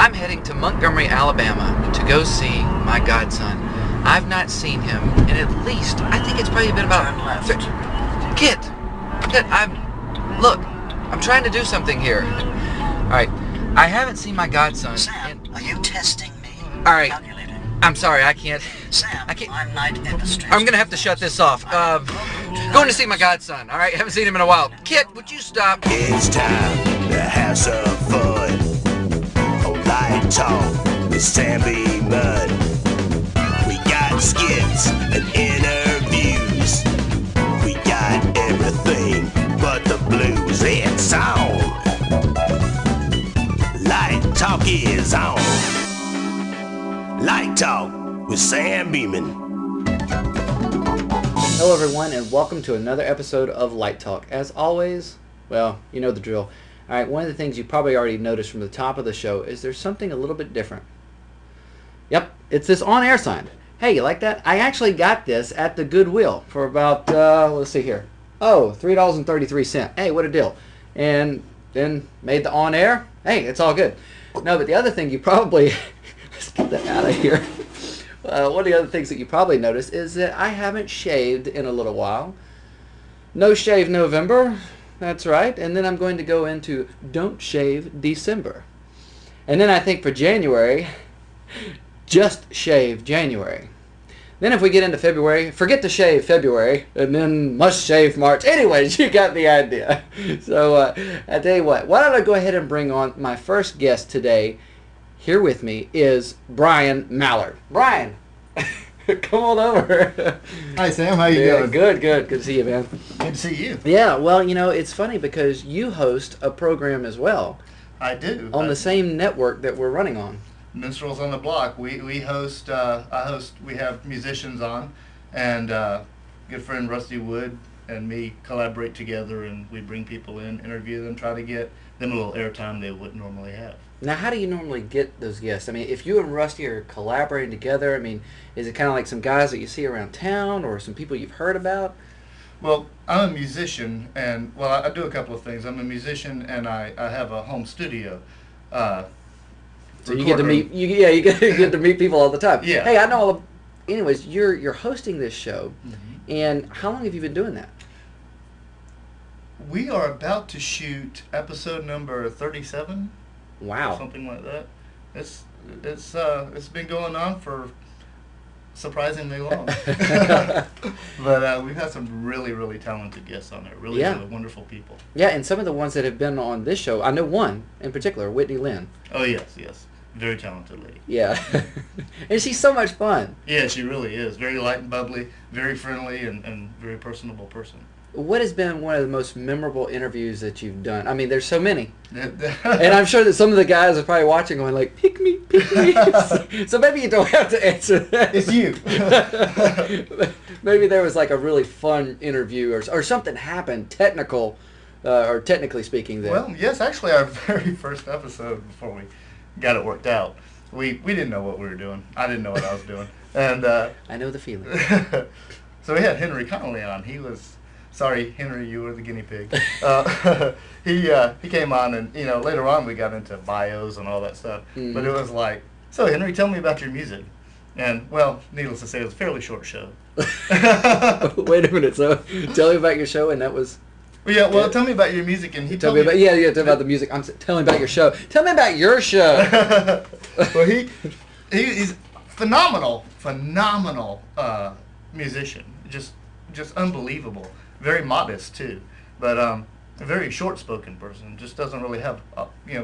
I'm heading to Montgomery, Alabama to go see my godson. I've not seen him in at least, I think it's probably been about... Kit, look, I'm trying to do something here. Alright, I haven't seen my godson. Sam, are you testing me? Alright, Calculating. I'm sorry, I can't. Sam, I can't. I'm Night Industries. I'm gonna have to shut this off. Going to see my godson, alright? Haven't seen him in a while. Kit, would you stop? It's time to have some fun. Light Talk with Sam B. Mudd. We got skits and interviews. We got everything but the blues. It's on. Light Talk is on. Light Talk with Sam Beeman. Hello everyone and welcome to another episode of Light Talk. As always, well, you know the drill. Alright, one of the things you probably already noticed from the top of the show is there's something a little bit different. Yep, it's this on-air sign. Hey, you like that? I actually got this at the Goodwill for about, let's see here. Oh, $3.33. Hey, what a deal. And then made the on-air. Hey, it's all good. No, but the other thing you probably... let's get that out of here. One of the other things that you probably noticed is that I haven't shaved in a little while. No shave November. That's right. And then I'm going to go into Don't Shave December. And then I think for January, just shave January. Then if we get into February, forget to shave February, and then must shave March. Anyways, you got the idea. So I tell you what, why don't I go ahead and bring on my first guest today. Here with me is Brian Mallard. Brian, come on over. Hi, Sam. How you doing? Good. Good to see you, man. Good to see you. Yeah, well, you know, it's funny because you host a program as well. I do. On the same network that we're running on. Minstrels on the Block. We host, we have musicians on, and good friend Rusty Wood and me collaborate together, and we bring people in, interview them, try to get them a little airtime they wouldn't normally have. Now, how do you normally get those guests? I mean, if you and Rusty are collaborating together, I mean, is it kind of like some guys that you see around town or some people you've heard about? Well, I'm a musician, and, well, I do a couple of things. I'm a musician, and I have a home studio. So you get to meet, you get to meet people all the time. Yeah. Hey, I know all of, anyways, you're hosting this show, and how long have you been doing that? We are about to shoot episode number 37. Wow. Something like that. It's been going on for surprisingly long. But we've had some really talented guests on there. Really wonderful people. Yeah, and some of the ones that have been on this show, I know one in particular, Whitney Lynn. Oh yes. Very talented lady. Yeah. And she's so much fun. Yeah, she really is. Very light and bubbly, very friendly, and very personable person. What has been one of the most memorable interviews that you've done? I mean, there's so many. And I'm sure that some of the guys are probably watching going like, pick me. So maybe you don't have to answer that. It's you. Maybe there was like a really fun interview or something happened, technically speaking there. Well, yes, actually our very first episode before we got it worked out, we didn't know what we were doing. I didn't know what I was doing. And I know the feeling. So we had Henry Connolly on. He was... Sorry, Henry, you were the guinea pig. He came on, and later on we got into bios and all that stuff. Mm-hmm. But it was like, so Henry, tell me about your music. And well, needless to say, it was a fairly short show. Wait a minute. So tell me about your show, and that was. Well, tell me about your music, and he tell me about tell me about the music. Tell me about your show. Tell me about your show. Well, he's phenomenal musician. Just unbelievable. Very modest too, but a very short-spoken person. Just doesn't really have,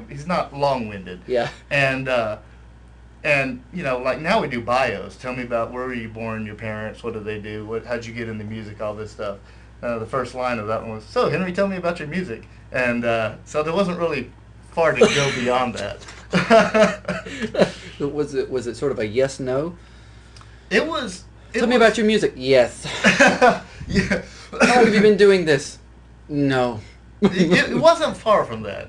he's not long-winded. Yeah. And like now we do bios. Tell me about where were you born, your parents, what did they do, how'd you get into music, all this stuff. The first line of that one was, so Henry, tell me about your music. And so there wasn't really far to go beyond that. Was it sort of a yes/no? It was. Tell me about your music. Yes. Yeah. How long have you been doing this? No. It wasn't far from that.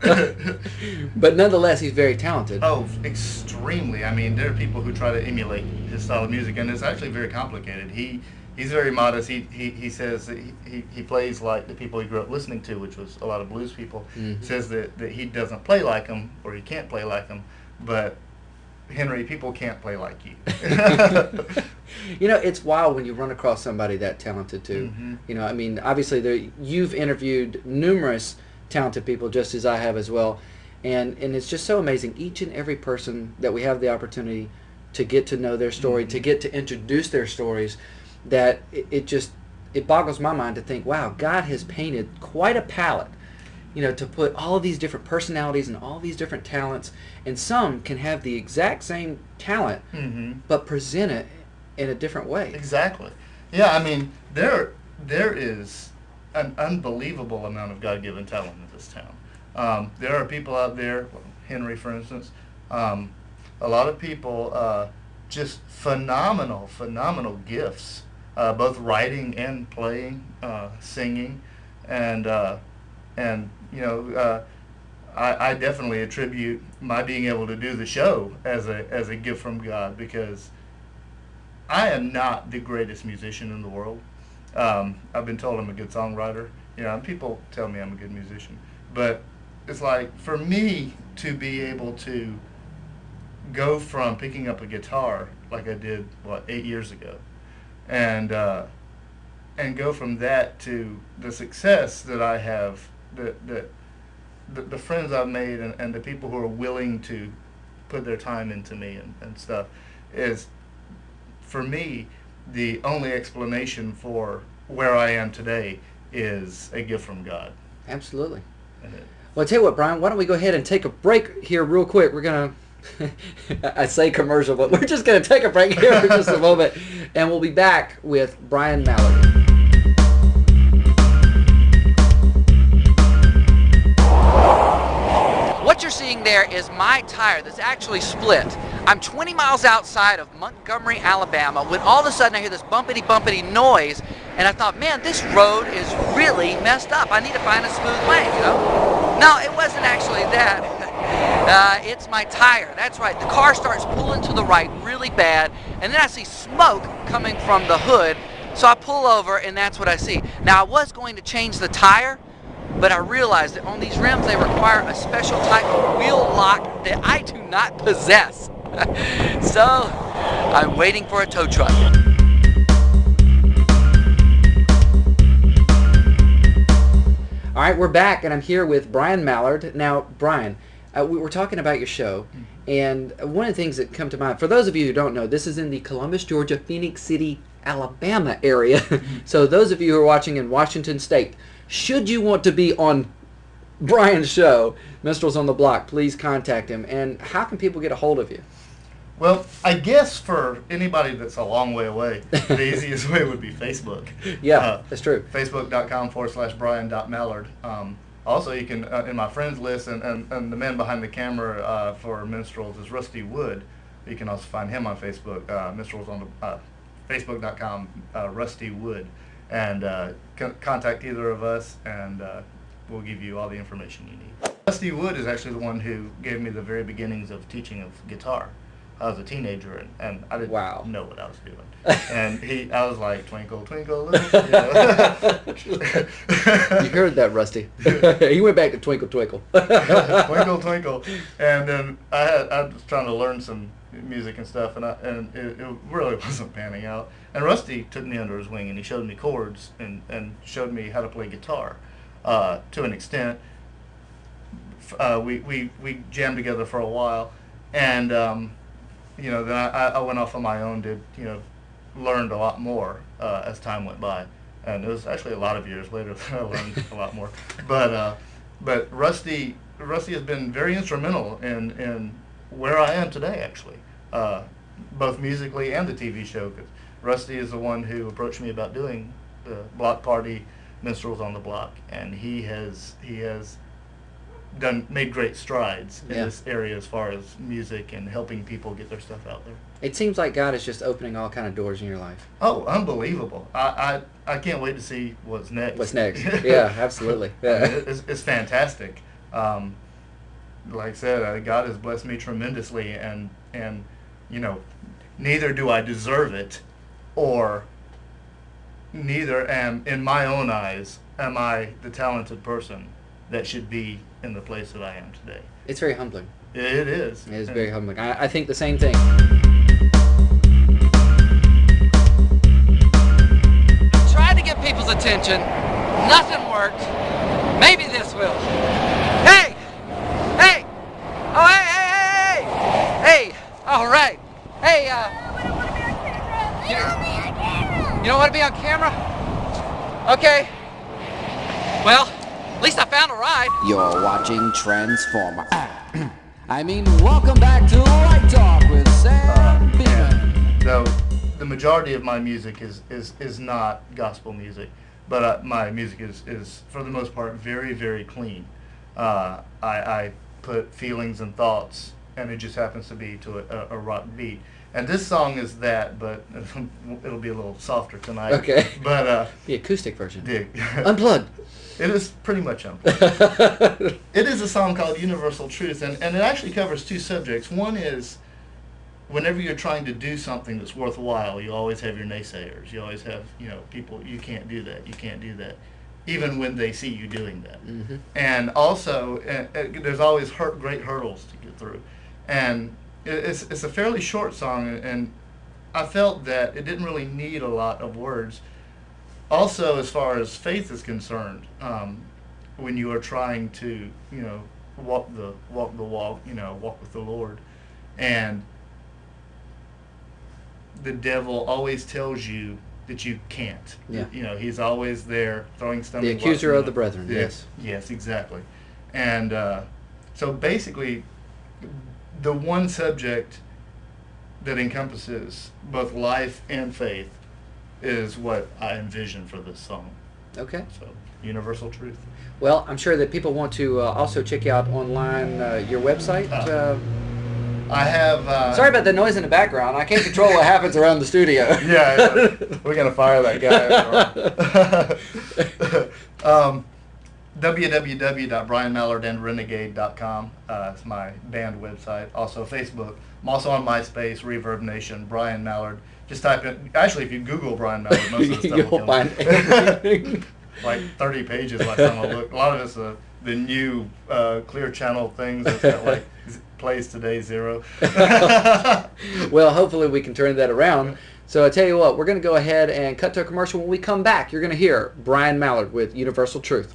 But nonetheless, he's very talented. Oh, extremely. I mean, there are people who try to emulate his style of music, and it's actually very complicated. He's very modest. He says that he plays like the people he grew up listening to, which was a lot of blues people. Mm-hmm. Says that he doesn't play like them, or he can't play like them, but Henry, people can't play like you. You know, it's wild when you run across somebody that talented too. Mm-hmm. You know, I mean, obviously you've interviewed numerous talented people, just as I have as well, and it's just so amazing. Each and every person that we have the opportunity to get to know their story, Mm-hmm. to get to introduce their stories, that it boggles my mind to think, wow, God has painted quite a palette, you know, to put all of these different personalities and all these different talents, and some can have the exact same talent, Mm-hmm. but present it in a different way. Exactly. Yeah, I mean, there is an unbelievable amount of God-given talent in this town. There are people out there, Henry, for instance, a lot of people, just phenomenal gifts, both writing and playing, singing, and you know, I definitely attribute my being able to do the show as a gift from God, because I am not the greatest musician in the world. I've been told I'm a good songwriter. You know, and people tell me I'm a good musician. But it's like, for me to be able to go from picking up a guitar like I did, 8 years ago, and go from that to the success that I have, the friends I've made, and the people who are willing to put their time into me and stuff, is, for me, the only explanation for where I am today is a gift from God. Absolutely. And Well, I tell you what, Brian, why don't we go ahead and take a break here real quick. We're going to, I say commercial, but we're just going to take a break here for just a moment, and we'll be back with Brian Mallard. What you're seeing there is my tire that's actually split. I'm 20 miles outside of Montgomery, Alabama, when all of a sudden I hear this bumpity noise, and I thought, man, this road is really messed up. I need to find a smooth way, you know? No, it wasn't actually that. It's my tire. That's right. The car starts pulling to the right really bad, and then I see smoke coming from the hood, so I pull over, and that's what I see. Now, I was going to change the tire, but I realized that on these rims they require a special type of wheel lock that I do not possess. So I'm waiting for a tow truck. All right, we're back, and I'm here with Brian Mallard. Now, Brian, we were talking about your show, and one of the things that come to mind, for those of you who don't know, this is in the Columbus, Georgia, Phenix City, Alabama area. So those of you who are watching in Washington State, should you want to be on Brian's show, Minstrels on the Block, please contact him. And how can people get a hold of you? Well, I guess for anybody that's a long way away, the easiest way would be Facebook. Yeah, that's true. Facebook.com/Brian.Mallard. Also, you can, in my friends list, and the man behind the camera for Minstrels is Rusty Wood. You can also find him on Facebook, Minstrels on the Facebook.com, Rusty Wood. And contact either of us, and we'll give you all the information you need. Rusty Wood is actually the one who gave me the very beginnings of teaching of guitar. I was a teenager, and I didn't know what I was doing. And I was like, twinkle, twinkle, little, you know. You heard that, Rusty. He went back to twinkle, twinkle. Twinkle, twinkle. And then I was trying to learn some music and stuff, and it really wasn't panning out. And Rusty took me under his wing, and he showed me chords and showed me how to play guitar to an extent. We jammed together for a while, and you know, then I went off on my own, learned a lot more as time went by, and it was actually a lot of years later that I learned a lot more. But Rusty has been very instrumental in where I am today, actually, both musically and the TV show. 'Cause Rusty is the one who approached me about doing the block party Minstrels on the Block, and he has made great strides in this area as far as music and helping people get their stuff out there. It seems like God is just opening all kind of doors in your life. Oh, unbelievable. I can't wait to see what's next. What's next? Yeah, absolutely. Yeah. It's fantastic. Like I said, God has blessed me tremendously, and you know, neither do I deserve it, or neither am, in my own eyes, am I the talented person that should be in the place that I am today. It's very humbling. It is. It is very humbling. I think the same thing. Tried to get people's attention. Nothing worked. Maybe this will. Hey! Hey! Oh, hey, hey, hey, hey! Hey! All right. Hey, you don't want to be on camera? Okay. Well, at least I found a ride. You're watching Transformer. Welcome back to Light Talk with Sam Beeman. Though the majority of my music is not gospel music, but my music is for the most part very, very clean. I put feelings and thoughts, and it just happens to be to a rock beat. And this song is that, but it'll be a little softer tonight. Okay. But The acoustic version. yeah. Unplugged. It is pretty much unplugged. It is a song called Universal Truth, and it actually covers two subjects. One is whenever you're trying to do something that's worthwhile, you always have your naysayers. You always have, people, you can't do that, you can't do that, even when they see you doing that. Mm-hmm. And also, there's always great hurdles to get through. And it's a fairly short song, and I felt that it didn't really need a lot of words. Also, as far as faith is concerned, when you are trying to, walk the walk, walk with the Lord, and the devil always tells you that you can't. Yeah. He's always there throwing stumbling The accuser blocks. of the brethren. Yes. Yes, exactly. And so basically, the one subject that encompasses both life and faith is what I envision for this song. Okay. So, Universal Truth. Well, I'm sure that people want to also check you out online, your website. I have... Sorry about the noise in the background. I can't control what happens around the studio. Yeah, we're going to fire that guy. www.brianmallardandrenegade.com. It's my band website. Also Facebook. I'm also on MySpace, Reverb Nation, Brian Mallard. Just type in... Actually, if you Google Brian Mallard, most of the stuff You'll find everything. Like 30 pages last time I looked. A lot of it's the new Clear Channel things that's got like plays today 0. Well, hopefully we can turn that around. So I tell you what, we're going to go ahead and cut to a commercial. When we come back, you're going to hear Brian Mallard with Universal Truth.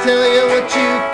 Tell you what you